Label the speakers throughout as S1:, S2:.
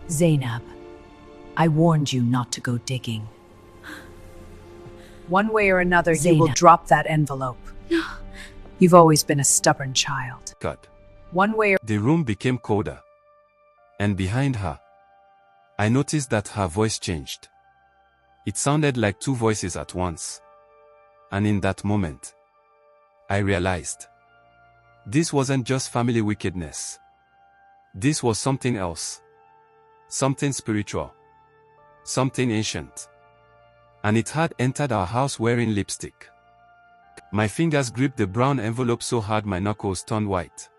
S1: Zainab, I warned you not to go digging.
S2: One way or another, you will
S1: Zainab.
S2: drop that envelope.
S3: No.
S2: You've always been a stubborn child.
S4: God.
S2: One way or
S4: The room became colder. And behind her, I noticed that her voice changed. It sounded like two voices at once. And in that moment, I realized this wasn't just family wickedness. This was something else. Something spiritual. Something ancient. And it had entered our house wearing lipstick. My fingers gripped the brown envelope so hard my knuckles turned white.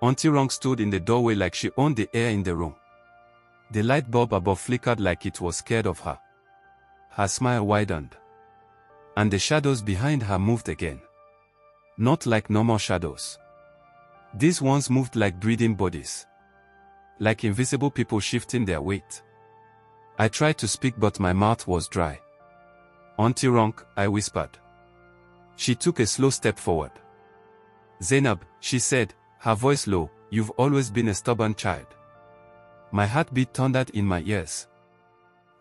S4: Auntie Ronke stood in the doorway like she owned the air in the room. The light bulb above flickered like it was scared of her. Her smile widened. And the shadows behind her moved again. Not like normal shadows. These ones moved like breathing bodies. Like invisible people shifting their weight. I tried to speak but my mouth was dry. Auntie Ronke, I whispered. She took a slow step forward. Zainab, she said, her voice low, you've always been a stubborn child. My heartbeat thundered in my ears.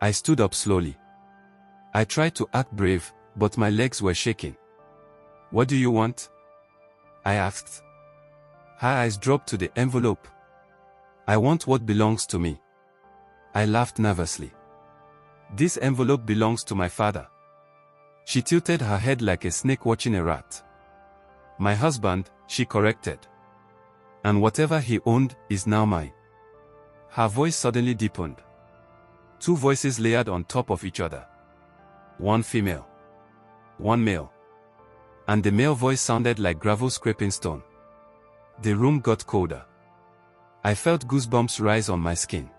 S4: I stood up slowly. I tried to act brave, but my legs were shaking. What do you want? I asked. Her eyes dropped to the envelope. I want what belongs to me. I laughed nervously. This envelope belongs to my father. She tilted her head like a snake watching a rat. My husband, she corrected. And whatever he owned is now mine. Her voice suddenly deepened. Two voices layered on top of each other. One female. One male. And the male voice sounded like gravel scraping stone. The room got colder. I felt goosebumps rise on my skin.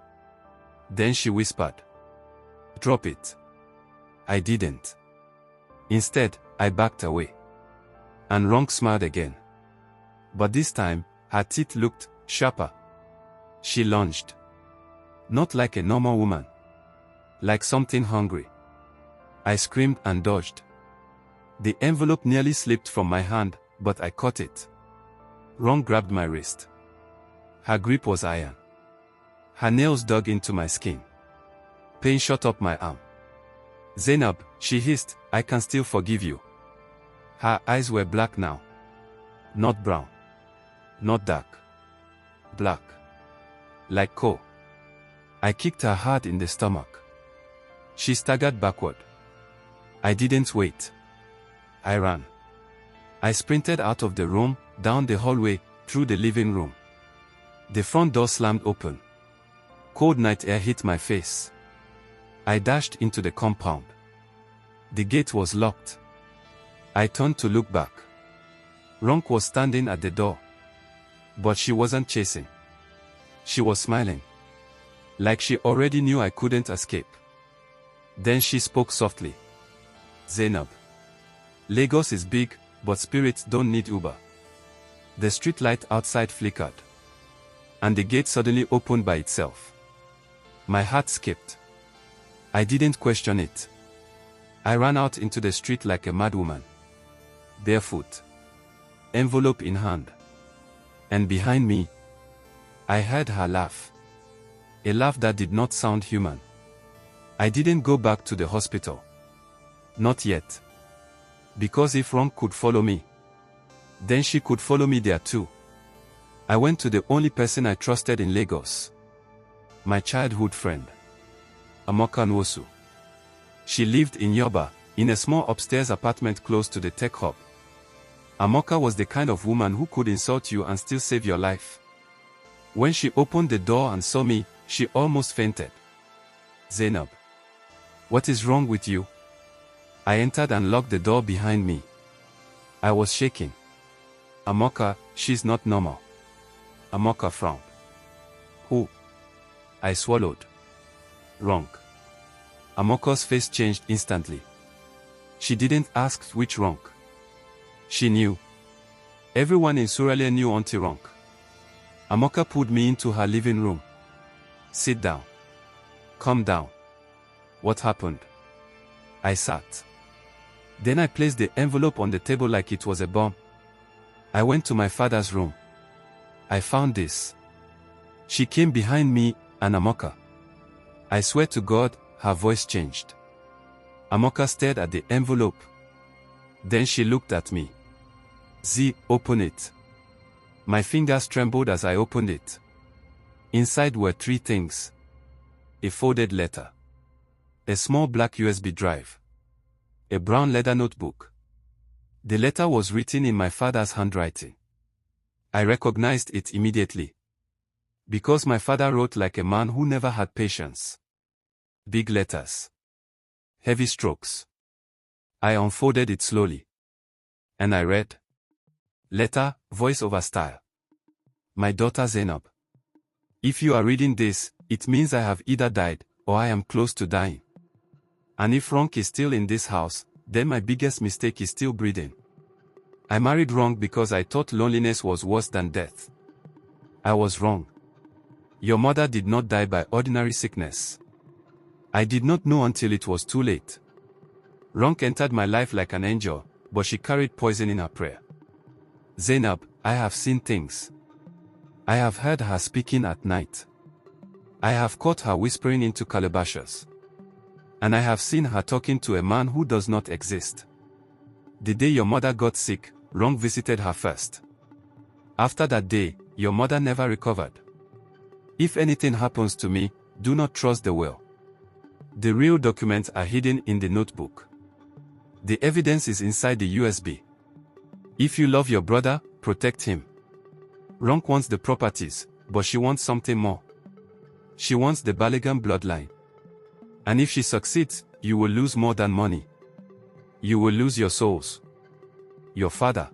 S4: Then she whispered. Drop it. I didn't. Instead, I backed away. And Ronke smiled again. But this time, her teeth looked sharper. She lunged. Not like a normal woman. Like something hungry. I screamed and dodged. The envelope nearly slipped from my hand, but I caught it. Ronke grabbed my wrist. Her grip was iron. Her nails dug into my skin. Pain shot up my arm. Zainab, she hissed, I can still forgive you. Her eyes were black now. Not brown. Not dark. Black. Like coal. I kicked her hard in the stomach. She staggered backward. I didn't wait. I ran. I sprinted out of the room, down the hallway, through the living room. The front door slammed open. Cold night air hit my face. I dashed into the compound. The gate was locked. I turned to look back. Ronke was standing at the door. But she wasn't chasing. She was smiling. Like she already knew I couldn't escape. Then she spoke softly. Zainab. Lagos is big, but spirits don't need Uber. The street light outside flickered. And the gate suddenly opened by itself. My heart skipped. I didn't question it. I ran out into the street like a madwoman. Barefoot. Envelope in hand. And behind me, I heard her laugh. A laugh that did not sound human. I didn't go back to the hospital. Not yet. Because if Ronke could follow me, then she could follow me there too. I went to the only person I trusted in Lagos. My childhood friend. Amaka. She lived in Yoba, in a small upstairs apartment close to the tech hub. Amaka was the kind of woman who could insult you and still save your life. When she opened the door and saw me, she almost fainted. Zainab. What is wrong with you? I entered and locked the door behind me. I was shaking. Amaka, she's not normal. Amaka frowned. Who? I swallowed. Ronke. Amaka's face changed instantly. She didn't ask which Ronke. She knew. Everyone in Suralea knew Auntie Ronke. Amaka pulled me into her living room. Sit down. Calm down. What happened? I sat. Then I placed the envelope on the table like it was a bomb. I went to my father's room. I found this. She came behind me, And Amaka. I swear to God, her voice changed. Amaka stared at the envelope. Then she looked at me. Z, open it. My fingers trembled as I opened it. Inside were 3 things. A folded letter. A small black USB drive. A brown leather notebook. The letter was written in my father's handwriting. I recognized it immediately. Because my father wrote like a man who never had patience. Big letters. Heavy strokes. I unfolded it slowly. And I read. Letter, voice-over style. My daughter Zainab. If you are reading this, it means I have either died, or I am close to dying. And if Ronke is still in this house, then my biggest mistake is still breathing. I married wrong because I thought loneliness was worse than death. I was wrong. Your mother did not die by ordinary sickness. I did not know until it was too late. Ronke entered my life like an angel, but she carried poison in her prayer. Zainab, I have seen things. I have heard her speaking at night. I have caught her whispering into calabashes. And I have seen her talking to a man who does not exist. The day your mother got sick, Ronke visited her first. After that day, your mother never recovered. If anything happens to me, do not trust the will. The real documents are hidden in the notebook. The evidence is inside the USB. If you love your brother, protect him. Ronke wants the properties, but she wants something more. She wants the Balogun bloodline. And if she succeeds, you will lose more than money. You will lose your souls. Your father.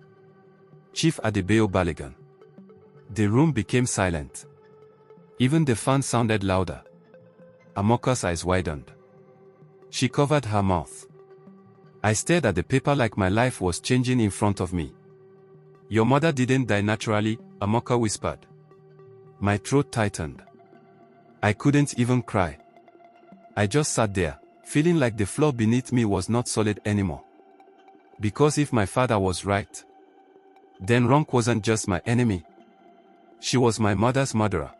S4: Chief Adebayo Balogun. The room became silent. Even the fan sounded louder. Amaka's eyes widened. She covered her mouth. I stared at the paper like my life was changing in front of me. Your mother didn't die naturally, Amaka whispered. My throat tightened. I couldn't even cry. I just sat there, feeling like the floor beneath me was not solid anymore. Because if my father was right, then Ronke wasn't just my enemy. She was my mother's murderer.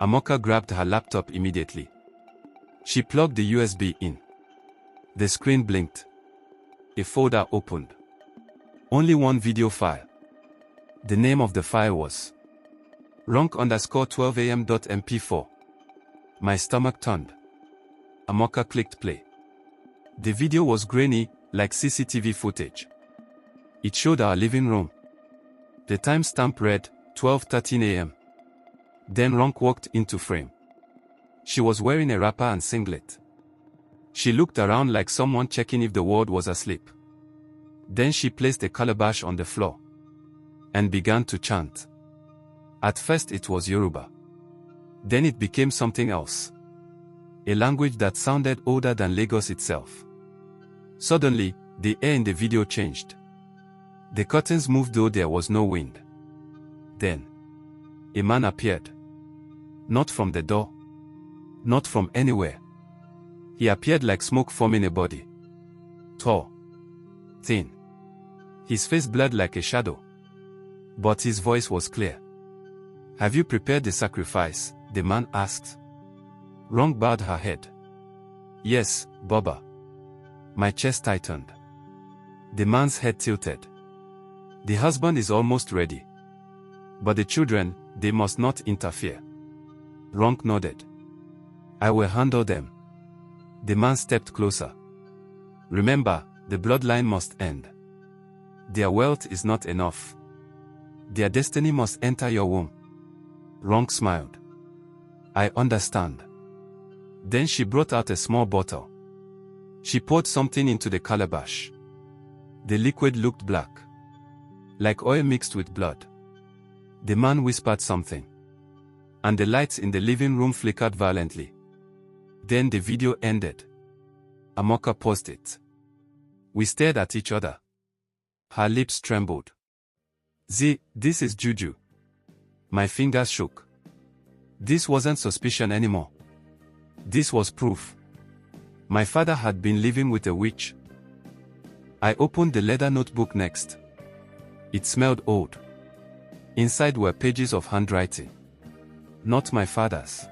S4: Amaka grabbed her laptop immediately. She plugged the USB in. The screen blinked. A folder opened. Only one video file. The name of the file was Ronke_12am.mp4. My stomach turned. Amaka clicked play. The video was grainy, like CCTV footage. It showed our living room. The timestamp read 12:13 a.m. Then Ronke walked into frame. She was wearing a wrapper and singlet. She looked around like someone checking if the world was asleep. Then she placed a calabash on the floor and began to chant. At first it was Yoruba. Then it became something else. A language that sounded older than Lagos itself. Suddenly, the air in the video changed. The curtains moved though there was no wind. Then, a man appeared. Not from the door. Not from anywhere. He appeared like smoke forming a body. Tall. Thin. His face blurred like a shadow. But his voice was clear. Have you prepared the sacrifice? The man asked. Ronke bowed her head. Yes, Baba. My chest tightened. The man's head tilted. The husband is almost ready. But the children, they must not interfere. Ronke nodded. I will handle them. The man stepped closer. Remember, the bloodline must end. Their wealth is not enough. Their destiny must enter your womb. Ronke smiled. I understand. Then she brought out a small bottle. She poured something into the calabash. The liquid looked black. Like oil mixed with blood. The man whispered something. And the lights in the living room flickered violently. Then the video ended. Amaka paused it. We stared at each other. Her lips trembled. This is juju. My fingers shook. This wasn't suspicion anymore. This was proof. My father had been living with a witch. I opened the leather notebook next. It smelled old. Inside were pages of handwriting. Not my father's.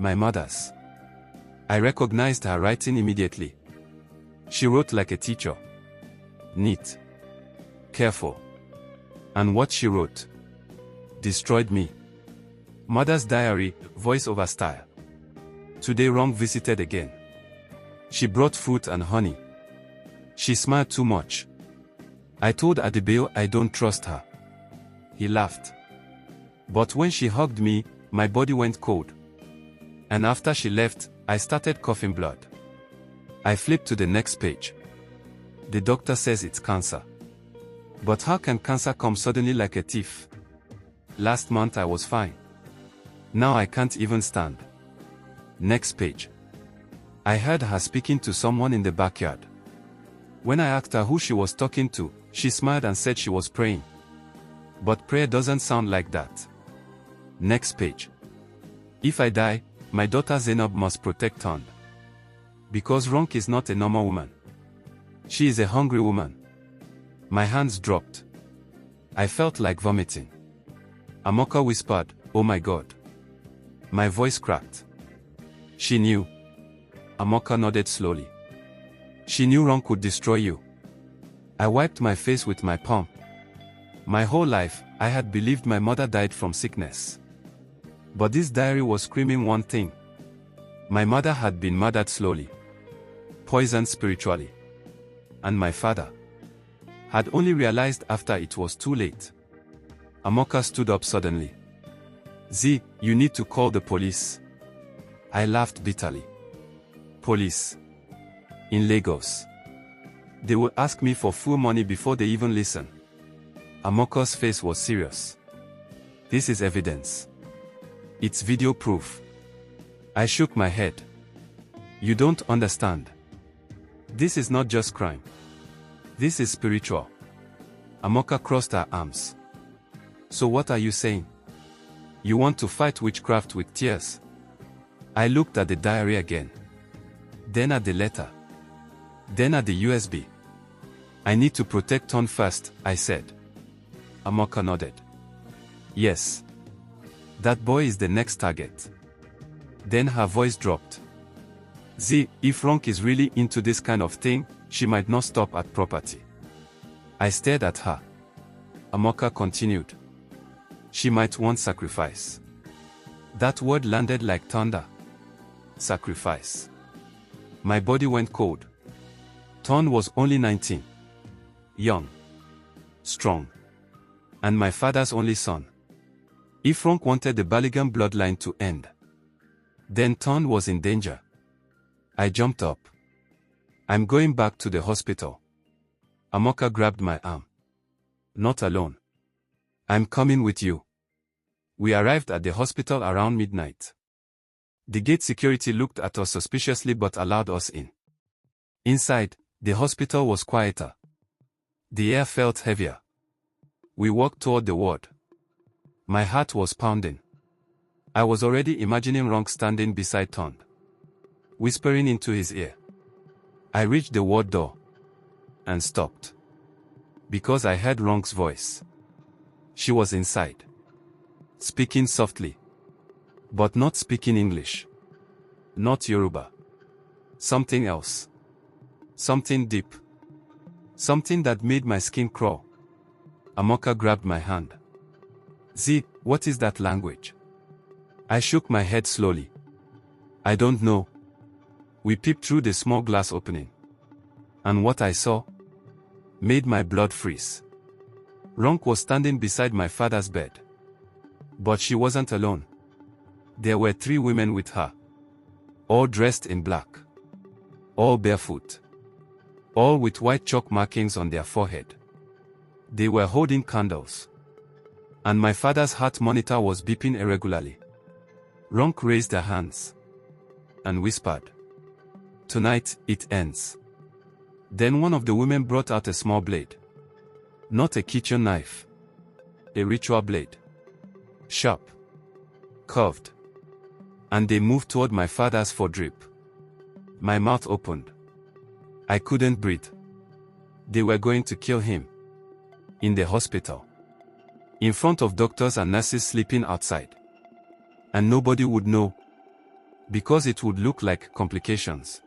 S4: my mother's. I recognized her writing immediately. She wrote like a teacher. Neat. Careful. And what she wrote destroyed me. Mother's diary, voice-over style. Today Ronke visited again. She brought fruit and honey. She smiled too much. I told Adebayo I don't trust her. He laughed. But when she hugged me, my body went cold. And after she left, I started coughing blood. I flipped to the next page. The doctor says it's cancer. But how can cancer come suddenly like a thief? Last month I was fine. Now I can't even stand. Next page. I heard her speaking to someone in the backyard. When I asked her who she was talking to, she smiled and said she was praying. But prayer doesn't sound like that. Next page. If I die, my daughter Zainab must protect Tunde. Because Ronke is not a normal woman. She is a hungry woman. My hands dropped. I felt like vomiting. Amaka whispered, "Oh my God." My voice cracked. She knew. Amaka nodded slowly. She knew Ronke would destroy you. I wiped my face with my palm. My whole life, I had believed my mother died from sickness. But this diary was screaming one thing. My mother had been murdered slowly. Poisoned spiritually. And my father had only realized after it was too late. Amaka stood up suddenly. "Z, you need to call the police." I laughed bitterly. Police. In Lagos. They will ask me for full money before they even listen. Amaka's face was serious. "This is evidence. It's video proof." I shook my head. "You don't understand. This is not just crime. This is spiritual." Amaka crossed her arms. "So what are you saying? You want to fight witchcraft with tears?" I looked at the diary again. Then at the letter. Then at the USB. "I need to protect Tunde first," I said. Amaka nodded. "Yes. That boy is the next target." Then her voice dropped. "Z, if Ronke is really into this kind of thing, she might not stop at property." I stared at her. Amaka continued. "She might want sacrifice." That word landed like thunder. Sacrifice. My body went cold. Tunde was only 19. Young. Strong. And my father's only son. If Ronke wanted the Balogun bloodline to end, then Tunde was in danger. I jumped up. "I'm going back to the hospital." Amaka grabbed my arm. "Not alone. I'm coming with you." We arrived at the hospital around midnight. The gate security looked at us suspiciously but allowed us in. Inside, the hospital was quieter. The air felt heavier. We walked toward the ward. My heart was pounding. I was already imagining Ronke standing beside Tunde, whispering into his ear. I reached the ward door and stopped. Because I heard Ronke's voice. She was inside. Speaking softly. But not speaking English. Not Yoruba. Something else. Something deep. Something that made my skin crawl. Amaka grabbed my hand. "Z, what is that language?" I shook my head slowly. "I don't know." We peeped through the small glass opening. And what I saw made my blood freeze. Ronke was standing beside my father's bed. But she wasn't alone. There were 3 women with her. All dressed in black. All barefoot. All with white chalk markings on their forehead. They were holding candles. And my father's heart monitor was beeping irregularly. Ronke raised her hands. And whispered. "Tonight, it ends." Then one of the women brought out a small blade. Not a kitchen knife. A ritual blade. Sharp. Curved. And they moved toward my father's for drip. My mouth opened. I couldn't breathe. They were going to kill him. In the hospital. In front of doctors and nurses sleeping outside. And nobody would know. Because it would look like complications.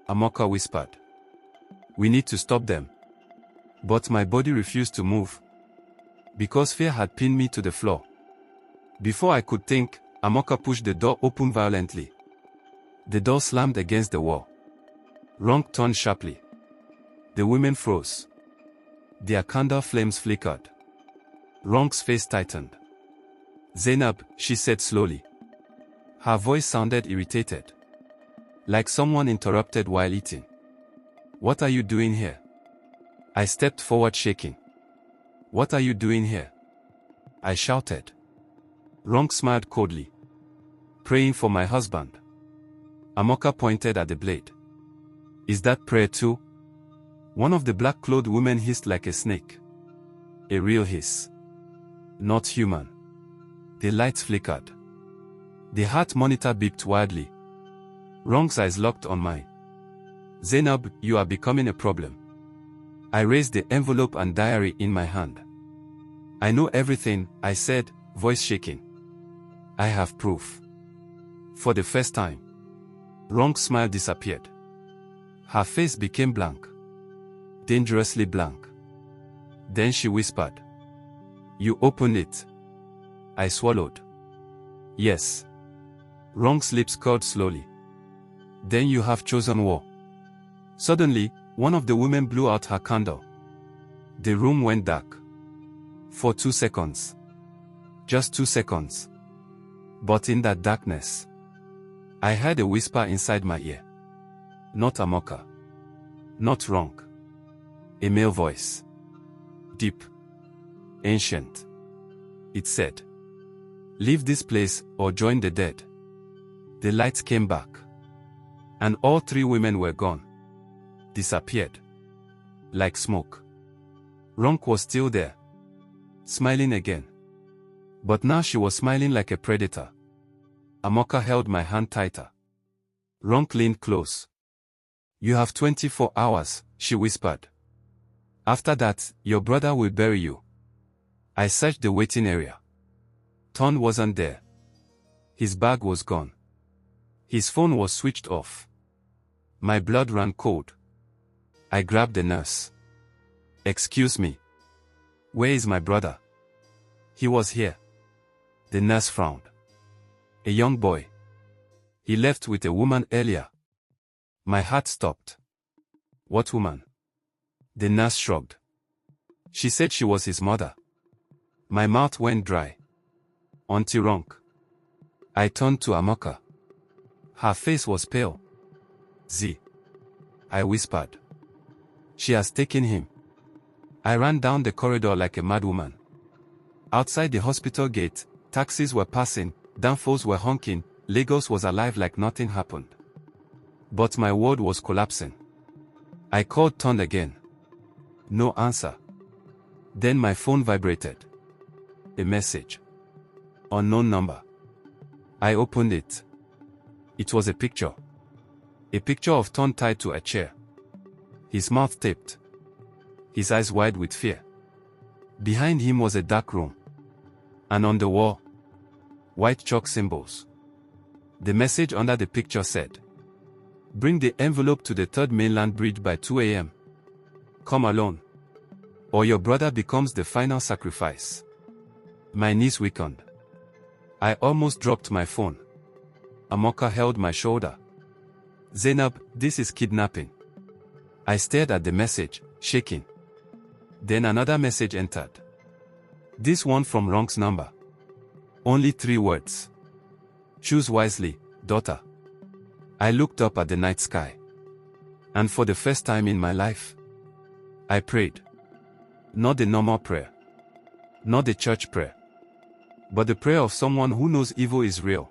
S4: Amaka whispered. We need to stop them. But my body refused to move. Because fear had pinned me to the floor. Before I could think, Amaka pushed the door open violently. The door slammed against the wall. Ronke turned sharply. The women froze. Their candle flames flickered. Ronke's face tightened. Zainab, she said slowly. Her voice sounded irritated. Like someone interrupted while eating. What are you doing here? I stepped forward shaking. What are you doing here? I shouted. Ronke smiled coldly. Praying for my husband. Amaka pointed at the blade. Is that prayer too? One of the black-clothed women hissed like a snake. A real hiss. Not human. The lights flickered. The heart monitor beeped wildly. Ronke's eyes locked on mine. Zainab, you are becoming a problem. I raised the envelope and diary in my hand. I know everything, I said, voice shaking. I have proof. For the first time. Ronke's smile disappeared. Her face became blank. Dangerously blank. Then she whispered. You opened it. I swallowed. Yes. Ronke's lips curled slowly. Then you have chosen war. Suddenly, one of the women blew out her candle. The room went dark. For 2 seconds. Just 2 seconds. But in that darkness, I heard a whisper inside my ear. Not Amaka. Not Ronke. A male voice. Deep. Ancient. It said. Leave this place or join the dead. The lights came back. And all 3 women were gone. Disappeared. Like smoke. Ronke was still there. Smiling again. But now she was smiling like a predator. Amaka held my hand tighter. Ronke leaned close. You have 24 hours, she whispered. After that, your brother will bury you. I searched the waiting area. Tunde wasn't there. His bag was gone. His phone was switched off. My blood ran cold. I grabbed the nurse. Excuse me. Where is my brother? He was here. The nurse frowned. A young boy. He left with a woman earlier. My heart stopped. What woman? The nurse shrugged. She said she was his mother. My mouth went dry. Auntie Ronke. I turned to Amaka. Her face was pale. Z. I whispered. She has taken him. I ran down the corridor like a madwoman. Outside the hospital gate, taxis were passing, danfos were honking, Lagos was alive like nothing happened. But my world was collapsing. I called Tunde again. No answer. Then my phone vibrated. A message. Unknown number. I opened it. It was a picture. A picture of Tunde tied to a chair. His mouth taped. His eyes wide with fear. Behind him was a dark room. And on the wall, white chalk symbols. The message under the picture said, bring the envelope to the 3rd mainland bridge by 2 a.m. Come alone. Or your brother becomes the final sacrifice. My knees weakened. I almost dropped my phone. Amaka held my shoulder. Zainab, this is kidnapping. I stared at the message, shaking. Then another message entered. This one from Ronke's number. Only 3 words. Choose wisely, daughter. I looked up at the night sky. And for the first time in my life, I prayed. Not the normal prayer. Not the church prayer. But the prayer of someone who knows evil is real.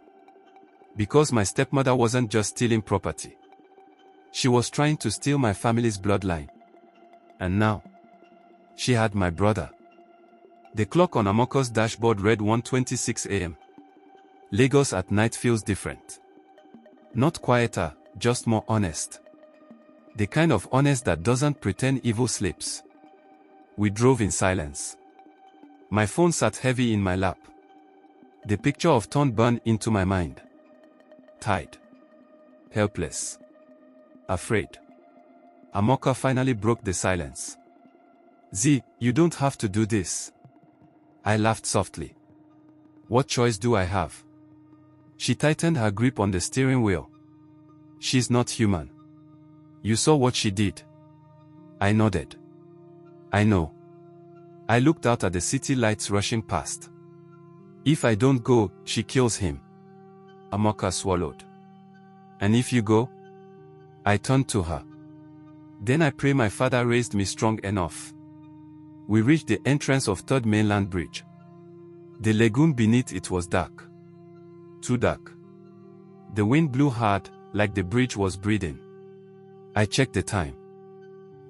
S4: Because my stepmother wasn't just stealing property. She was trying to steal my family's bloodline. And now, she had my brother. The clock on Amaka's dashboard read 1:26 a.m. Lagos at night feels different. Not quieter, just more honest. The kind of honest that doesn't pretend evil sleeps. We drove in silence. My phone sat heavy in my lap. The picture of Tunde burned into my mind. tied, helpless, afraid. Amaka finally broke the silence. Z, you don't have to do this. I laughed softly. What choice do I have? She tightened her grip on the steering wheel. She's not human. You saw what she did. I nodded. I know. I looked out at the city lights rushing past. If I don't go, she kills him. Amaka swallowed. And if you go? I turned to her. Then I pray my father raised me strong enough. We reached the entrance of Third Mainland Bridge. The lagoon beneath it was dark. Too dark. The wind blew hard, like the bridge was breathing. I checked the time.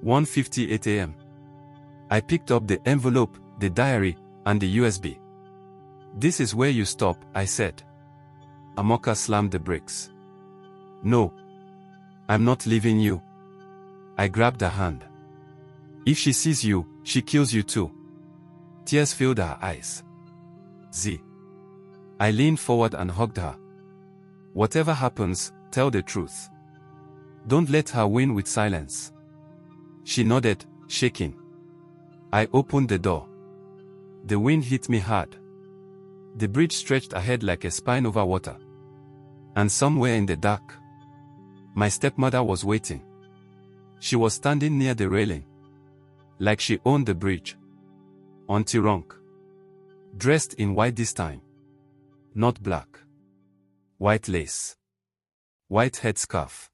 S4: 1:58 a.m. I picked up the envelope, the diary, and the USB. This is where you stop, I said. Amaka slammed the brakes. No. I'm not leaving you. I grabbed her hand. If she sees you, she kills you too. Tears filled her eyes. Z. I leaned forward and hugged her. Whatever happens, tell the truth. Don't let her win with silence. She nodded, shaking. I opened the door. The wind hit me hard. The bridge stretched ahead like a spine over water. And somewhere in the dark, my stepmother was waiting. She was standing near the railing, like she owned the bridge. Auntie Ronke. Dressed in white this time. Not black. White lace. White headscarf.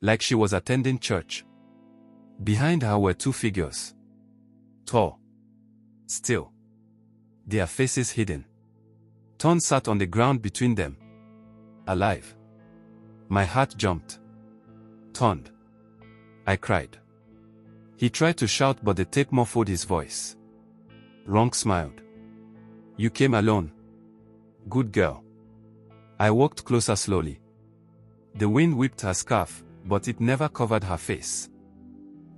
S4: Like she was attending church. Behind her were two figures. Tall. Still. Their faces hidden. Ton sat on the ground between them. Alive. My heart jumped. Turned. I cried. He tried to shout, but the tape muffled his voice. Ronke smiled. You came alone. Good girl. I walked closer slowly. The wind whipped her scarf, but it never covered her face.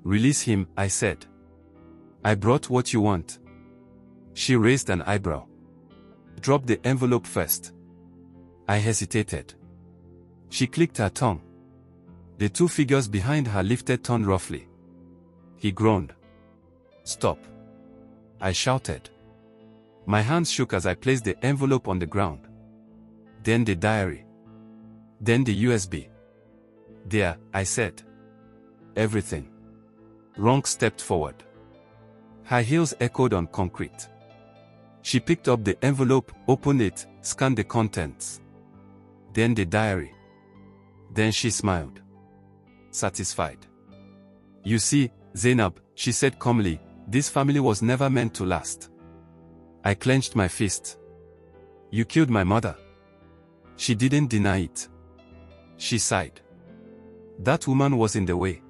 S4: Release him, I said. I brought what you want. She raised an eyebrow. Drop the envelope first. I hesitated. She clicked her tongue. The two figures behind her lifted Ton roughly. He groaned. Stop. I shouted. My hands shook as I placed the envelope on the ground. Then the diary. Then the USB. There, I said. Everything. Ronke stepped forward. Her heels echoed on concrete. She picked up the envelope, opened it, scanned the contents. Then the diary. Then she smiled. Satisfied. You see, Zainab, she said calmly, this family was never meant to last. I clenched my fist. You killed my mother. She didn't deny it. She sighed. That woman was in the way.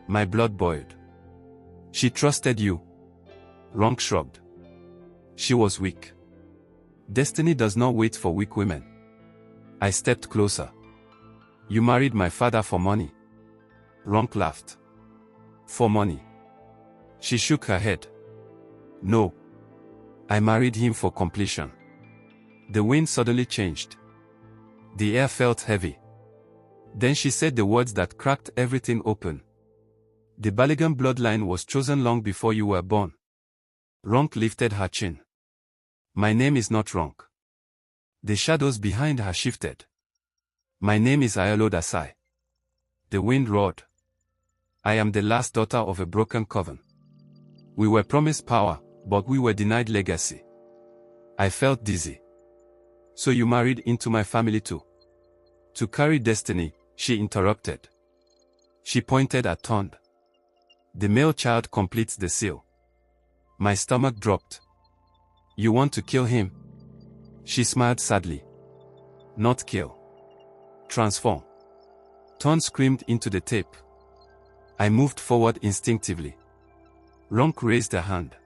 S4: My blood boiled. She trusted you. Ronke shrugged. She was weak. Destiny does not wait for weak women. I stepped closer. You married my father for money. Ronke laughed. For money. She shook her head. No. I married him for completion. The wind suddenly changed. The air felt heavy. Then she said the words that cracked everything open. The Balogun bloodline was chosen long before you were born. Ronke lifted her chin. My name is not Ronke. The shadows behind her shifted. My name is Ayolodasai. The wind roared. I am the last daughter of a broken coven. We were promised power, but we were denied legacy. I felt dizzy. So you married into my family too. To carry destiny, she interrupted. She pointed at Tunde. The male child completes the seal. My stomach dropped. You want to kill him? She smiled sadly. Not kill. Transform. Tunde screamed into the tape. I moved forward instinctively. Ronke raised a hand.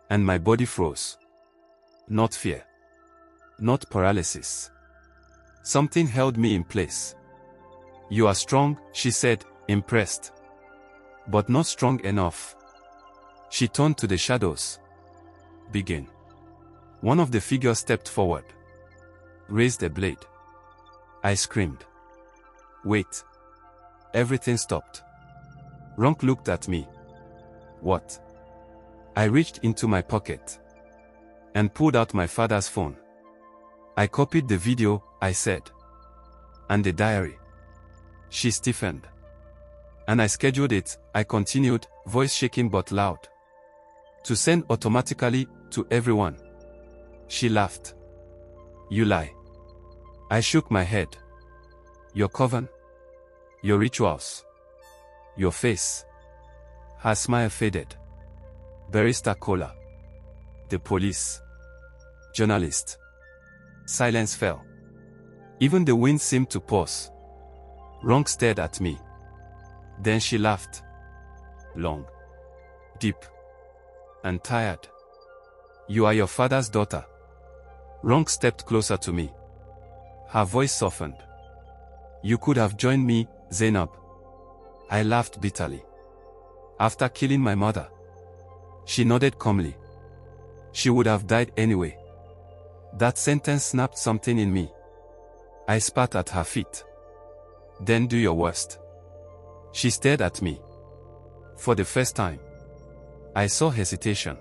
S4: And my body froze. Not fear. Not paralysis. Something held me in place. You are strong, she said, impressed. But not strong enough. She turned to the shadows. Begin. One of the figures stepped forward. Raised a blade. I screamed. Wait. Everything stopped. Ronke looked at me. What? I reached into my pocket and pulled out my father's phone. I copied the video, I said. And the diary. She stiffened. And I scheduled it, I continued, voice shaking but loud. To send automatically to everyone. She laughed. You lie. I shook my head. Your coven? Your rituals? Your face? Her smile faded. Barrister Kola. The police. Journalist. Silence fell. Even the wind seemed to pause. Ronke stared at me. Then she laughed. Long. Deep. And tired. You are your father's daughter. Ronke stepped closer to me. Her voice softened. You could have joined me, Zainab. I laughed bitterly. After killing my mother. She nodded calmly. She would have died anyway. That sentence snapped something in me. I spat at her feet. Then do your worst. She stared at me. For the first time. I saw hesitation.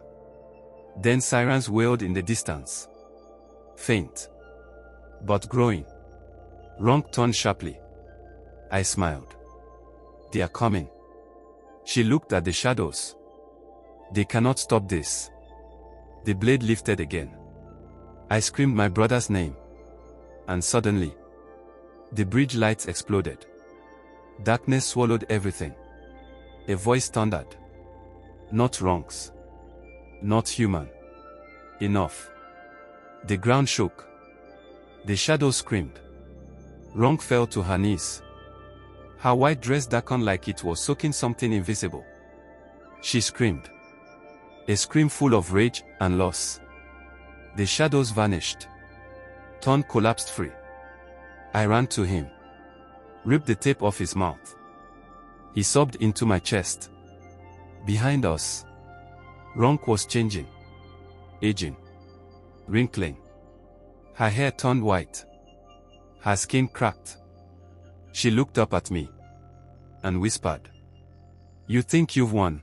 S4: Then sirens wailed in the distance. Faint. But growing. Ronke turned sharply. I smiled. They are coming. She looked at the shadows. They cannot stop this. The blade lifted again. I screamed my brother's name. And suddenly, the bridge lights exploded. Darkness swallowed everything. A voice thundered. Not Ronke's. Not human. Enough. The ground shook. The shadows screamed. Ronke fell to her knees. Her white dress darkened like it was soaking something invisible. She screamed. A scream full of rage and loss. The shadows vanished. Ton collapsed free. I ran to him. Ripped the tape off his mouth. He sobbed into my chest. Behind us. Ronke was changing. Aging. Wrinkling. Her hair turned white. Her skin cracked. She looked up at me. And whispered. You think you've won?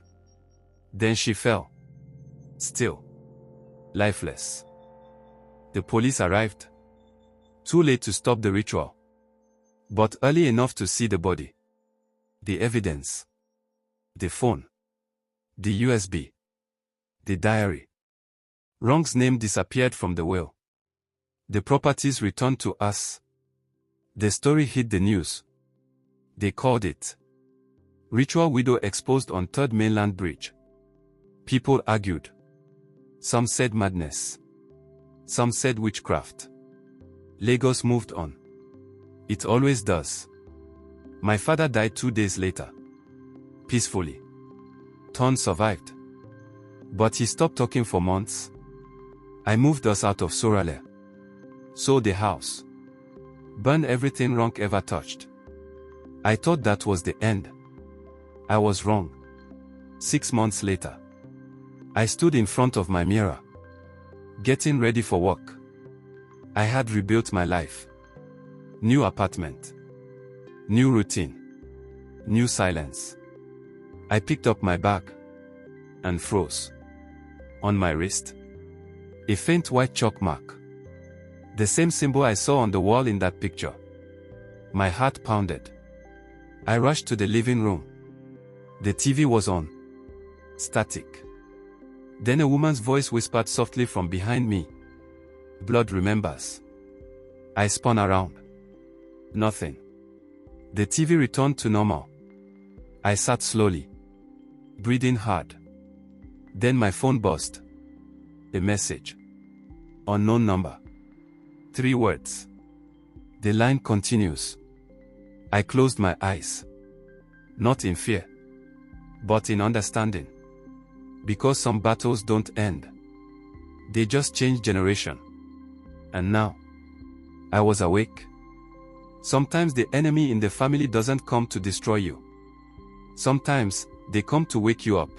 S4: Then she fell. Still. Lifeless. The police arrived. Too late to stop the ritual. But early enough to see the body. The evidence. The phone. The USB. The diary. Ronke's name disappeared from the will. The properties returned to us. The story hit the news. They called it Ritual Widow Exposed on Third Mainland Bridge. People argued. Some said madness. Some said witchcraft. Lagos moved on. It always does. My father died 2 days later. Peacefully. Ton survived. But he stopped talking for months. I moved us out of Sorale. Sold the house. Burned everything Ronke ever touched. I thought that was the end. I was wrong. 6 months later. I stood in front of my mirror. Getting ready for work. I had rebuilt my life. New apartment. New routine. New silence. I picked up my bag. And froze. On my wrist. A faint white chalk mark. The same symbol I saw on the wall in that picture. My heart pounded. I rushed to the living room. The TV was on. Static. Then a woman's voice whispered softly from behind me. Blood remembers. I spun around. Nothing. The TV returned to normal. I sat slowly. Breathing hard. Then my phone buzzed. A message. Unknown number. 3 words. The line continues. I closed my eyes. Not in fear. But in understanding. Because some battles don't end. They just change generation. And now, I was awake. Sometimes the enemy in the family doesn't come to destroy you. Sometimes, they come to wake you up.